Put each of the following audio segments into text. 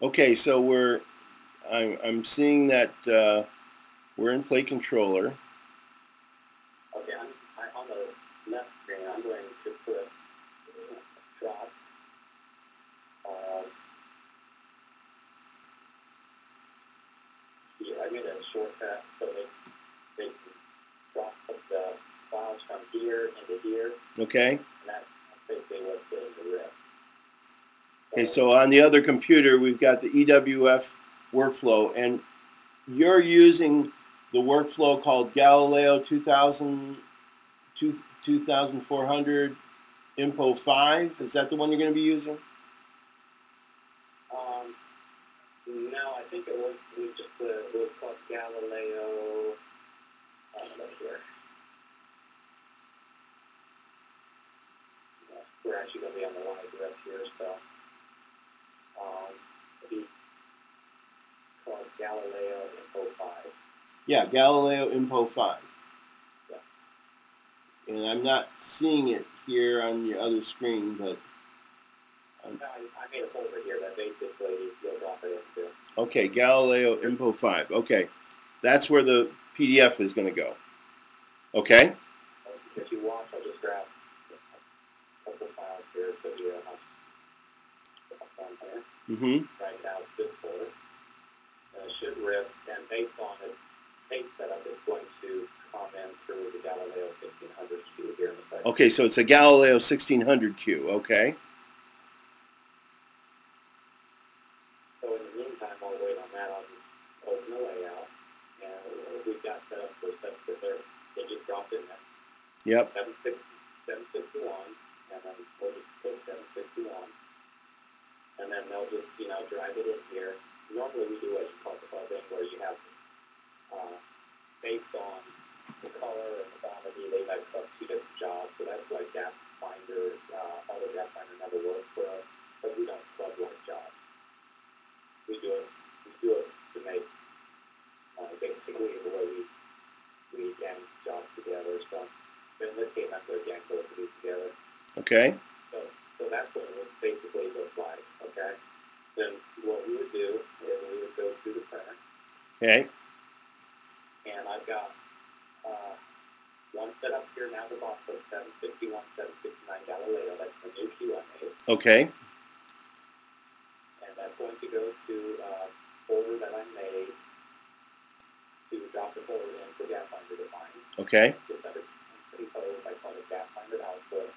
Okay, so I'm seeing that we're in Play Controller. Okay, on the left screen, I'm going to put drop. Yeah, I made a shortcut so they can drop the files from here into here. Okay. And that's basically what's in the RIP. Okay, so on the other computer, we've got the EWF workflow, and you're using the workflow called Galileo 2400 Impo 5. Is that the one you're going to be using? No, I think it was called Galileo. Look here. We're actually going to be on the live rep here, so it'll be called Galileo Info 5. Yeah, Galileo Impo 5. Yeah. And I'm not seeing it here on your other screen, but I made a folder here that basically you'll drop it into. Okay, Galileo Impo 5. Okay, that's where the PDF is going to go. Okay? If you want, I'll just grab a couple files here so you have one here. Right now, it's this folder. And it should rip, and based on the tape setup, it's going to come in through the Galileo 1600 queue here in the second. Okay, so it's a Galileo 1600 queue. Okay. So in the meantime, I'll wait on that. I'll just open the layout, and we've got set up for steps that they just dropped in there. Yep. 761, and then we'll just put 761, and then they'll just, drive it in here. Normally we do what you call the clubbing, where you have, based on the color and the quantity, they might club two different jobs, so that's why Gap Finder, although Gap Finder never works for us, but we don't club one job. We do it to make, basically the way we gang jobs together, so. But in this case, I'm going to gang both of these together. Okay. So that's what it would basically look like, okay? Then what we would do is we would go to the printer. Okay. And I've got one set up here now, the box of 761, 769 Galileo. That's the new queue I made. Okay. And that's going to go to a folder that I made to drop the folder in for Gap Finder to find. Okay. Just under compose, I call it Gap Finder output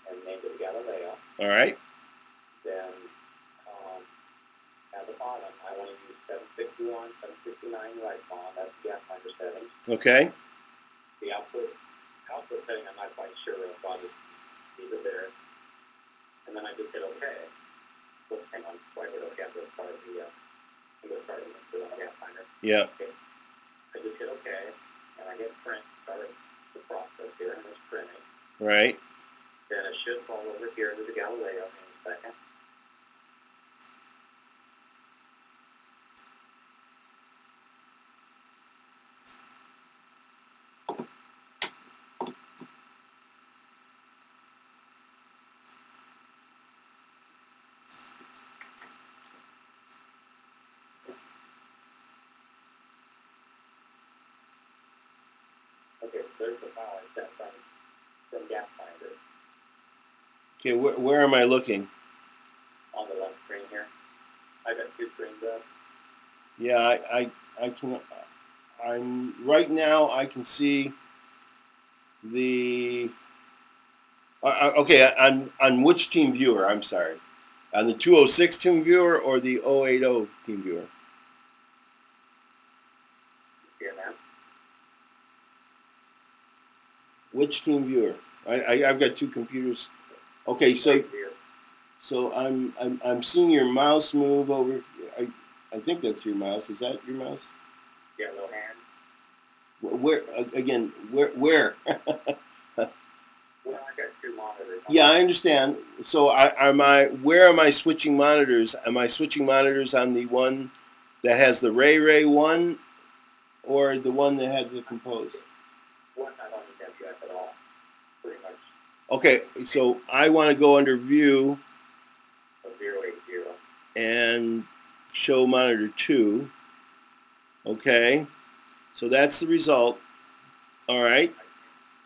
and name it Galileo. All right. Then at the bottom, I want to use 761, 769 right on. That's the Gap Finder setting. Okay. The output setting, I'm not quite sure of. These are there. And then I just hit OK. Oops, hang on. Before I hit OK, I'm going to start the Gap Finder. Yeah. Okay. I just hit OK, and I hit print, start the process here, and it's printing. Right. Then it should fall over here to the Galileo in a second. Okay, so there's the file I sent from Gap Finder. Okay, where am I looking? On the left screen here. I got two screens up. Yeah, I can. I'm right now. I can see the. Okay, on which team viewer? I'm sorry, on the 206 team viewer or the 080 team viewer? Here now. Which team viewer? I've got two computers. Okay, so I'm seeing your mouse move over. I think that's your mouse. Is that your mouse? Yeah, little hand. Where again? Where? Well, I got two monitors. Yeah, I understand. So where am I switching monitors? Am I switching monitors on the one that has the Rey Rey one, or the one that had the compose? One I don't think that's at all. Pretty much. Okay, so I want to go under view 080. and show monitor 2. Okay, so that's the result. All right.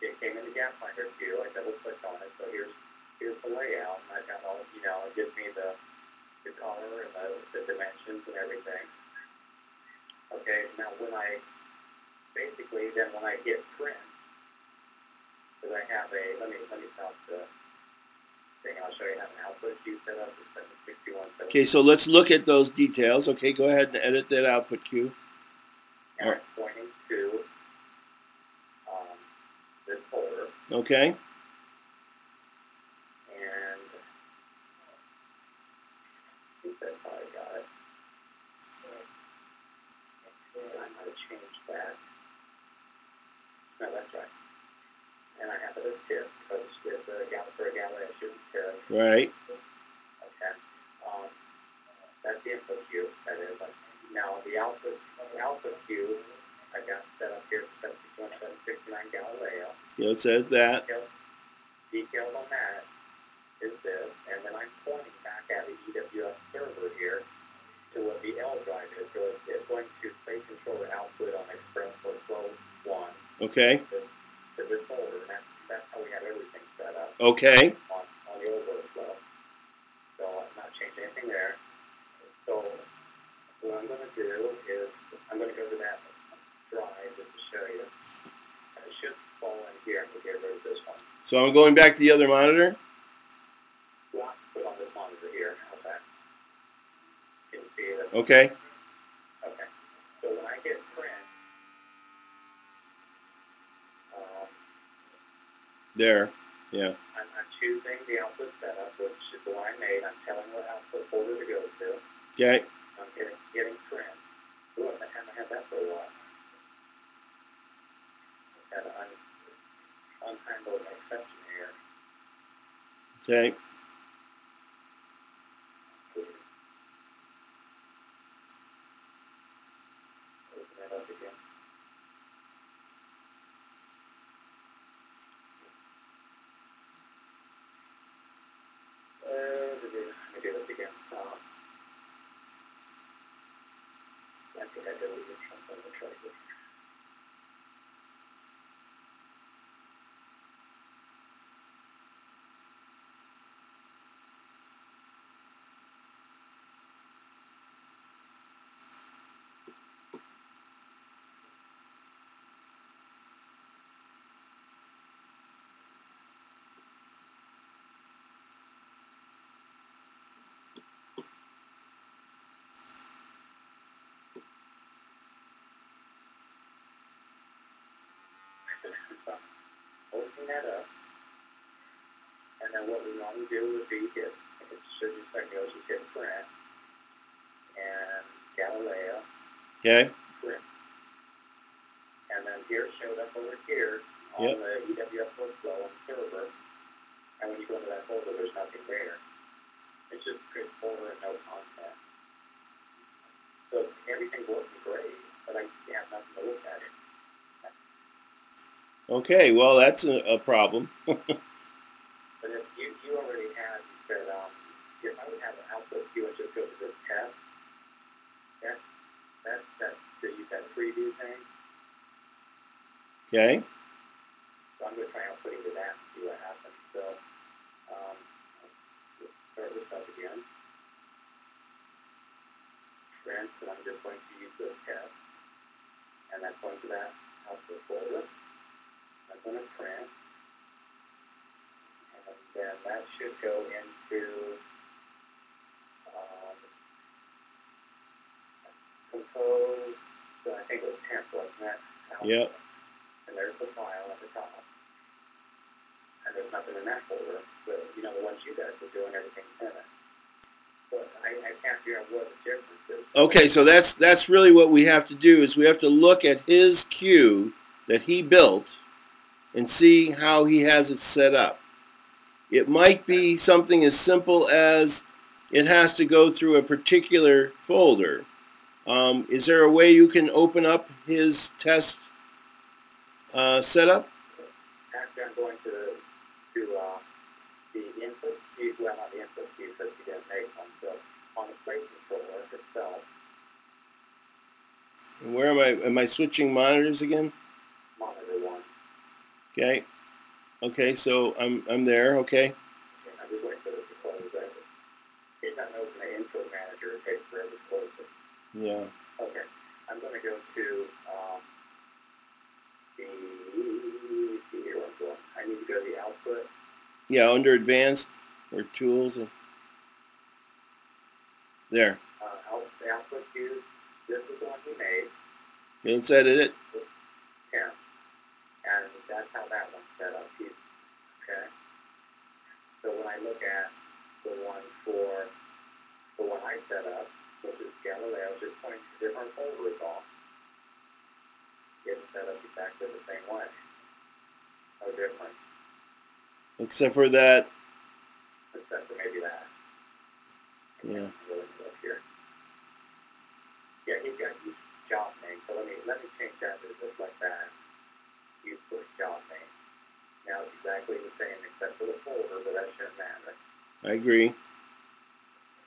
It came in the gap finder queue. I double clicked on it. So here's the layout. And I've got all, it gives me the color and the dimensions and everything. Okay, now when I hit print, because I have let me stop the thing. I'll show you how an output queue set up. It's 761. Okay, so let's look at those details. Okay, go ahead and edit that output queue. And I'm pointing to this folder. Okay. And I think that's how I got it. And I might have changed that. No, that's right. And I have it as tip, because it's for a gallon, I shouldn't tip. Right. Okay. That's the input queue, that is. Now, the output queue, I got set up here for 761, 769 Galileo. Yeah, let's edit that. Details on that is this, and then I'm pointing back at the EWS server here to what the L drive is. So it's going to play control the output on Express for 12.1. Okay. To this folder, and that's how we have everything set up. Okay. On the old workflow. So I'm not changing anything there. So what I'm going to do is I'm going to go to that drive just to show you. It should fall in here and we'll get rid of this one. So I'm going back to the other monitor. Well, put on this monitor here. How's that? Can you see it? Okay. Okay. So when I hit print, there. Yeah. I'm choosing the output setup, which is the one I made. I'm telling what output folder to go to. Okay. I'm getting print. Ooh, I haven't had that for a while. I've had an unhandled exception here. Okay. Open that up again. Let me do this again. I think I deleted something. I'll try this. Open that up. And then what we normally do would be it should just like go just hit print and Galileo. Okay. Print. And then here it showed up over here on the EWS workflow on the server. And when you go into that folder, there's nothing there. It's just print folder and no content. So everything's working great, but I have nothing to look at it. Okay, well, that's a problem. But if you already had, you said, if I would have an output queue and just go to this test, that's to use that preview thing. Okay. So I'm going to try outputting to that and see what happens. So let's start this up again. Print, and I'm just going to use this test. And that's going to that output folder. I'm going to print. And then that should go into compose, so I think it was temp, wasn't that? Yep. And there's the file at the top. And there's nothing in that folder, but the ones you guys were doing, everything's in it. But I can't figure out what the difference is. Okay, so that's really what we have to do is we have to look at his queue that he built and see how he has it set up. It might be something as simple as it has to go through a particular folder. Is there a way you can open up his test setup? Actually, I'm going to the input queue, well, not the input queue because you didn't make one. So on the plate controller itself, am I switching monitors again? Monitor 1. Okay. Okay, so I'm there. Okay. Okay, I'm just waiting for this to close. It doesn't open the input manager. It takes forever to close it. Yeah. Okay, I'm going to go to see here where I'm going. I need to go to the output. Yeah, under advanced or tools. There. The output view. This is the one we made. Okay, let's edit it. Yeah. And that's how that one's set up. Okay. So when I look at the one I set up, which is Galileo, just pointing to different folders off. It's set up exactly the same way. No different. Except for that. Except for maybe that. Yeah. Really look here. Yeah, he's got each job name. So let me change that to just like that. Use this job name. Now it's exactly the same except for the folder, but that shouldn't matter. I agree.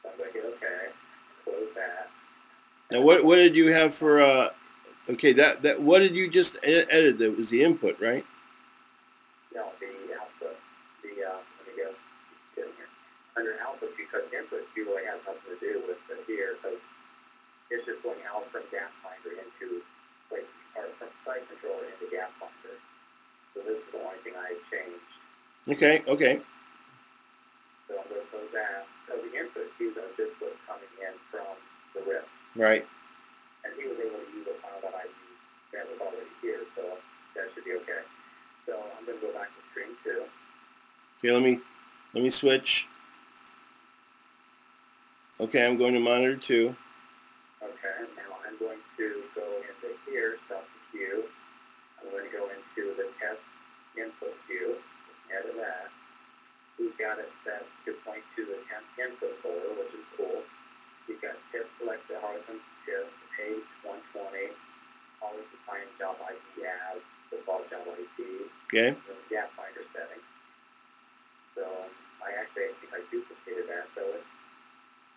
So I'm going to hit OK. Close that. Now what did you have for okay, that what did you just edit? That was the input, right? No, the output. Let me go get in here. Under output, because input really has nothing to do with the here, so it's just going out from gap finder into or from site controller into gap finder. So this is the only thing I changed. Okay, okay. So I'm going to close that. So the input keys are just what's coming in from the RIP. Right. And he was able to use a file that I used that was already here, so that should be okay. So I'm going to go back to stream 2. Okay, let me switch. Okay, I'm going to monitor 2. Okay, now I'm going to go into here, stop the queue. I'm going to go into the test input queue, edit that. We've got it set to point to the temp input folder, which is cool. We've got tip selected, Harlequin tip, page 120, always define job ID as default job ID, Okay. and the gap finder setting. So I think I duplicated that, so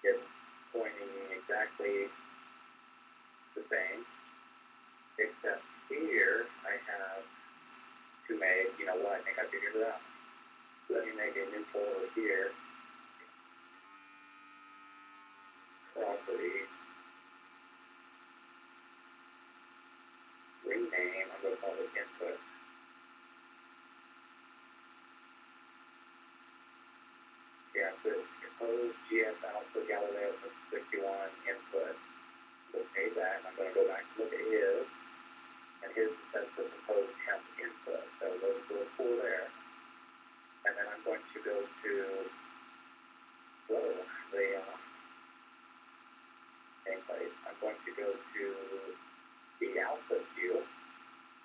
it's pointing exactly the same, except here I have to make, you know what, I think I figured it out. Let me make a new folder here. Property. Rename, I'm going to call it input. Yeah, so compose GS output Galileo 61 input. We'll save that, and I'm going to go back and look at his. And his says for compose temp input. So those are cool there. And then I'm going to go to same place. I'm going to go to the output view.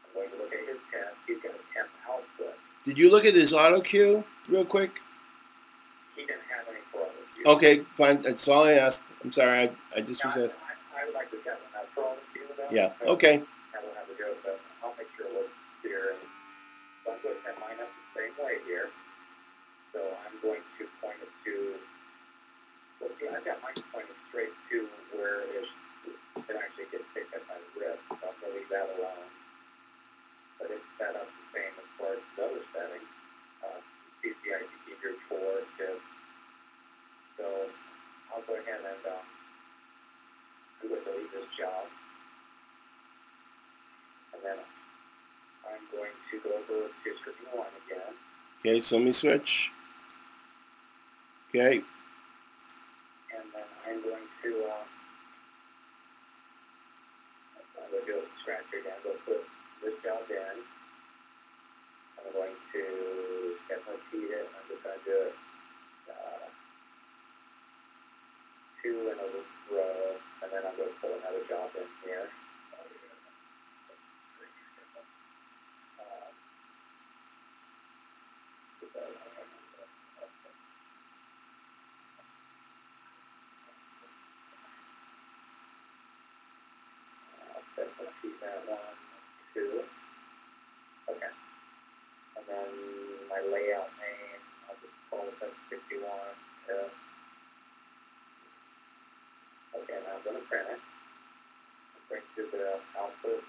I'm going to look at his test. He's got a temp output. Did you look at this auto cue real quick? He didn't have any for auto cue. Okay, fine. That's all I asked. I'm sorry. I just was asking. I would like to set one up for auto cue though. Yeah. Okay. I will have to go, but I'll make sure it looks clear. And so I'm going to set mine up the same way here. So I'm going to point it to, well, see, I've got mine pointed straight to where it actually gets picked up by the RIP. So I'm going to leave that alone. But it's set up the same as far as the other settings. CCICT group 4 tips. So I'll go ahead and I'm going to delete this job. And then I'm going to go over to screen 1 again. Okay, so let me switch. Okay. And then I'm going to do a scratcher again. Go put this job in. I'm going to step repeat it. I'm just going to do it 2 in a row, and then I'm going to put another job in here. I'll step repeat that 1, 2. Okay. And then my layout name, I'll just call it 61. Okay, now I'm going to print it. Bring to the output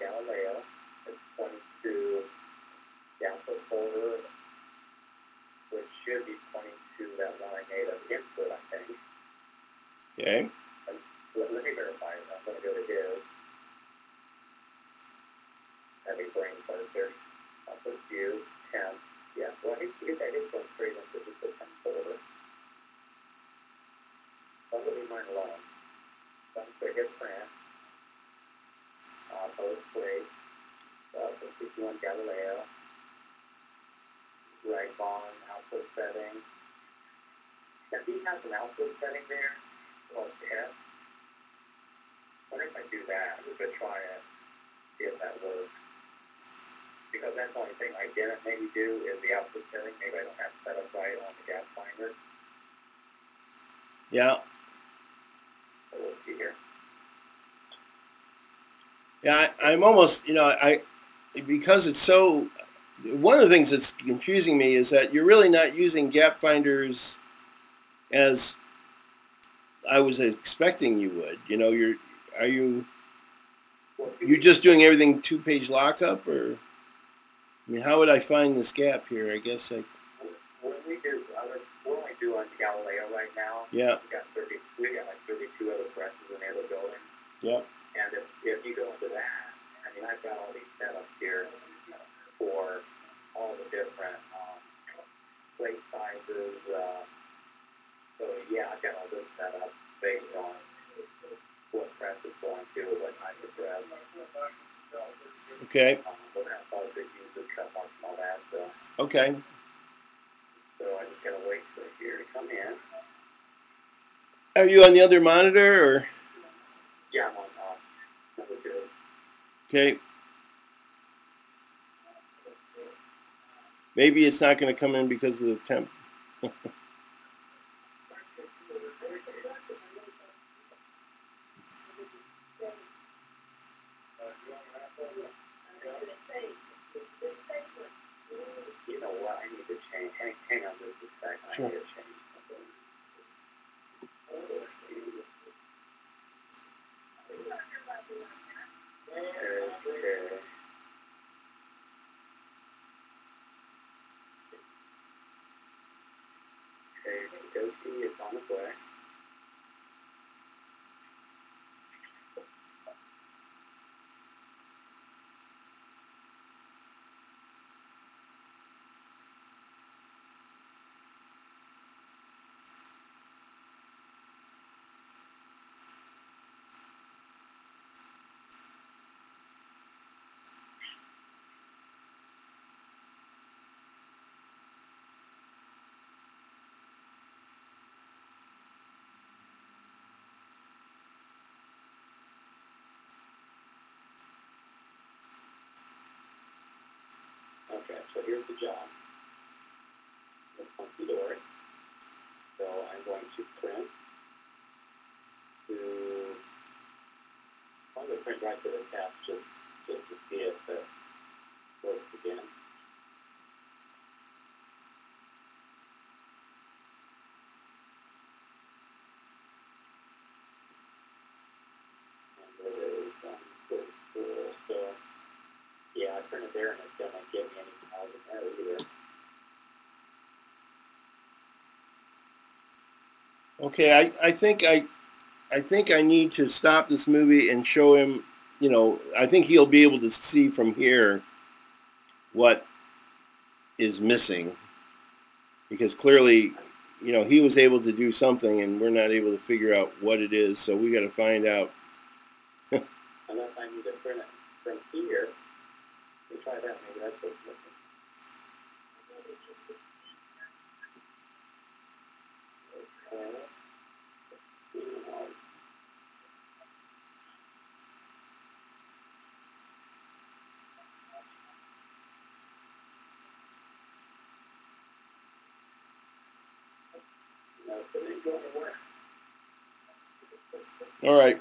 made an input, I think. Okay. Let me verify it. I'm going to go to his. Having brain cursor. I'll put view, 10. Yeah, well, I did go straight into the 10 folder. I'm going to leave mine alone. So I'm going to hit print. Post plate. 61 Galileo. Right on output setting. Does he have an output setting there? Called S. I wonder if I do that. I'm just going to try it. See if that works. Because that's the only thing I didn't maybe do is the output setting. Maybe I don't have it set up right on the gap finder. Yeah. So we'll see here. Yeah, I'm almost, because it's so, one of the things that's confusing me is that you're really not using gap finders as I was expecting you would. You're just doing everything 2-page lockup, or, I mean, how would I find this gap here? I guess When we do, we're only doing Galileo right now. Yeah. We got like 32 other presses in the other building. Yep. And if you go into that, I mean, I've got all these setups here for all the different plate sizes. So yeah, I've got all this set up based on what press is going to, what type of press. Okay. We're going to follow the user cut marks and all that. Okay. So I just got to wait for it here to come in. Are you on the other monitor, or? Yeah, I'm on number 2. Okay. Maybe it's not going to come in because of the temp. You know what? I need to change. Hang on just a second. Sure. I need to change something. Okay, go see it's on its way. Okay, so here's the job. Let's funky door. So I'm going to print I'm going to print right to the test just to see if it works again. And it is pretty cool. So yeah, I printed there and it doesn't give me any files in there either. Okay, I think I need to stop this movie and show him, I think he'll be able to see from here what is missing, because clearly, he was able to do something and we're not able to figure out what it is, so we got to find out. Unless I need to print it from here. Let me try that. Maybe that's what's missing. Okay. No, it didn't go anywhere. All right.